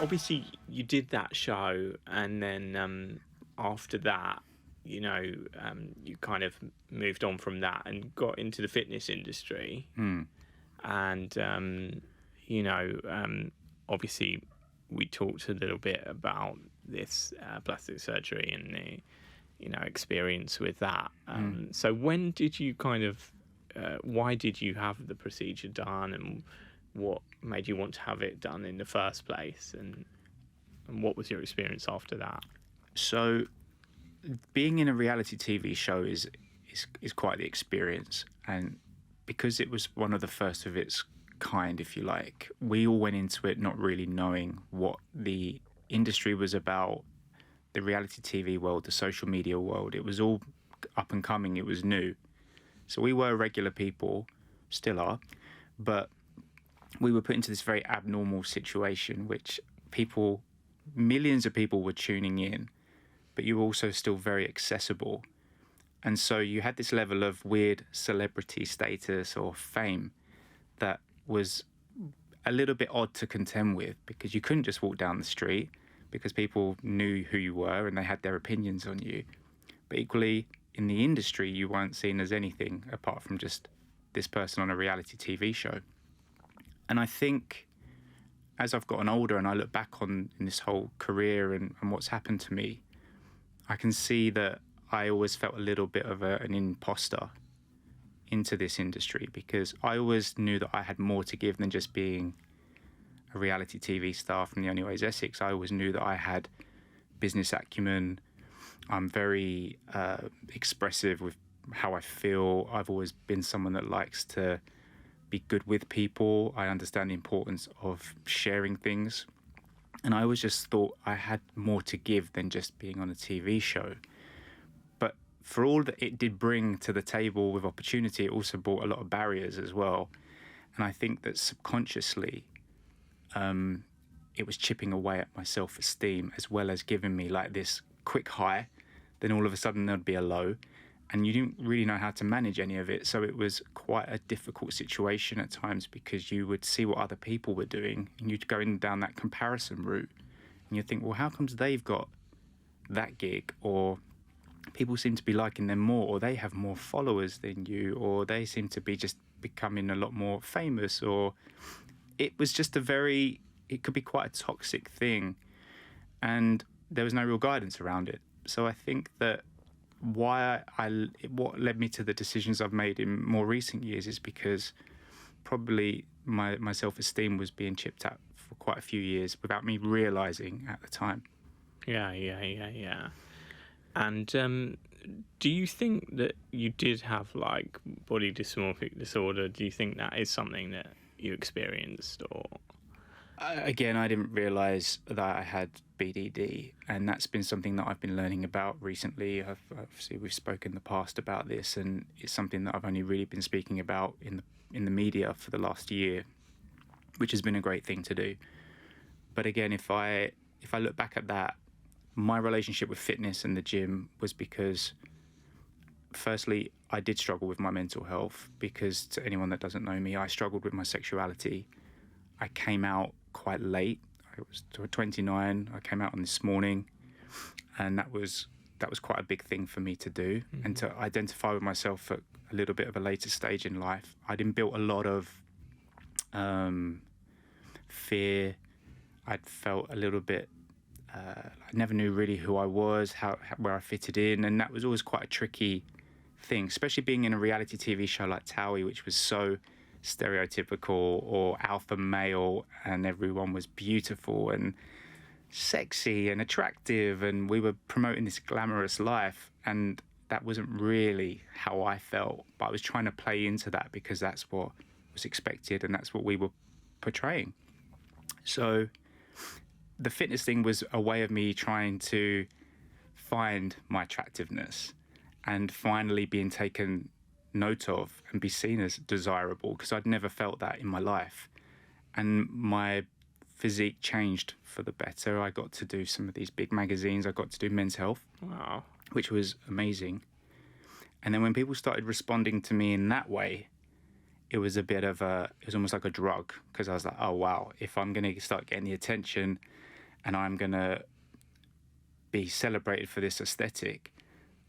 obviously you did that show, and then after that, you kind of moved on from that and got into the fitness industry. And obviously we talked a little bit about this plastic surgery and the experience with that. So when did you why did you have the procedure done, and what made you want to have it done in the first place, and what was your experience after that? So being in a reality TV show is quite the experience, and because it was one of the first of its kind, if you like, we all went into it not really knowing what the industry was about, the reality TV world, the social media world. It was all up and coming, it was new. So we were regular people, still are, but we were put into this very abnormal situation, which millions of people were tuning in, but you were also still very accessible. And so you had this level of weird celebrity status or fame that was a little bit odd to contend with, because you couldn't just walk down the street because people knew who you were and they had their opinions on you. But equally, in the industry, you weren't seen as anything apart from just this person on a reality TV show. And I think as I've gotten older and I look back on in this whole career and what's happened to me, I can see that I always felt a little bit of an imposter into this industry, because I always knew that I had more to give than just being a reality TV star from the Only Way is Essex. I always knew that I had business acumen. I'm very expressive with how I feel. I've always been someone that likes to be good with people. I understand the importance of sharing things. And I always just thought I had more to give than just being on a TV show. But for all that it did bring to the table with opportunity, it also brought a lot of barriers as well. And I think that subconsciously, it was chipping away at my self-esteem, as well as giving me like this quick high. Then all of a sudden there'd be a low, and you didn't really know how to manage any of it. So it was quite a difficult situation at times, because you would see what other people were doing and you'd go down that comparison route, and you'd think, well, how comes they've got that gig, or people seem to be liking them more, or they have more followers than you, or they seem to be just becoming a lot more famous, or it was just it could be quite a toxic thing, and there was no real guidance around it. So I think that what led me to the decisions I've made in more recent years is because probably my self-esteem was being chipped at for quite a few years without me realising at the time. Yeah. And do you think that you did have like body dysmorphic disorder? Do you think that is something that you experienced, or? Again, I didn't realise that I had BDD, and that's been something that I've been learning about recently. Obviously, we've spoken in the past about this, and it's something that I've only really been speaking about in the media for the last year, which has been a great thing to do. But again, if I look back at that, my relationship with fitness and the gym was because, firstly, I did struggle with my mental health, because to anyone that doesn't know me, I struggled with my sexuality. I came out quite late. I was 29. I came out on This Morning, and that was quite a big thing for me to do, and to identify with myself at a little bit of a later stage in life. I'd inbuilt a lot of fear. I'd felt a little bit. I never knew really who I was, where I fitted in, and that was always quite a tricky thing, especially being in a reality TV show like TOWIE, which was so stereotypical or alpha male, and everyone was beautiful and sexy and attractive, and we were promoting this glamorous life, and that wasn't really how I felt. But I was trying to play into that because that's what was expected and that's what we were portraying. So the fitness thing was a way of me trying to find my attractiveness and finally being taken note of and be seen as desirable, because I'd never felt that in my life. And my physique changed for the better. I got to do some of these big magazines. I got to do Men's Health. Wow. Which was amazing. And then when people started responding to me in that way, it was almost like a drug, because I was like, oh wow, if I'm going to start getting the attention and I'm going to be celebrated for this aesthetic,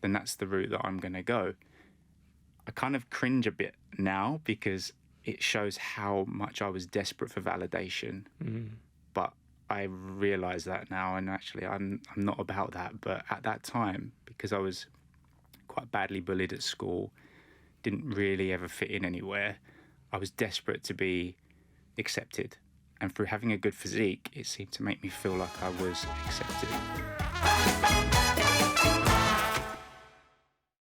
then that's the route that I'm going to go. I kind of cringe a bit now because it shows how much I was desperate for validation. But I realise that now, and actually I'm not about that. But at that time, because I was quite badly bullied at school, didn't really ever fit in anywhere, I was desperate to be accepted. And through having a good physique, it seemed to make me feel like I was accepted.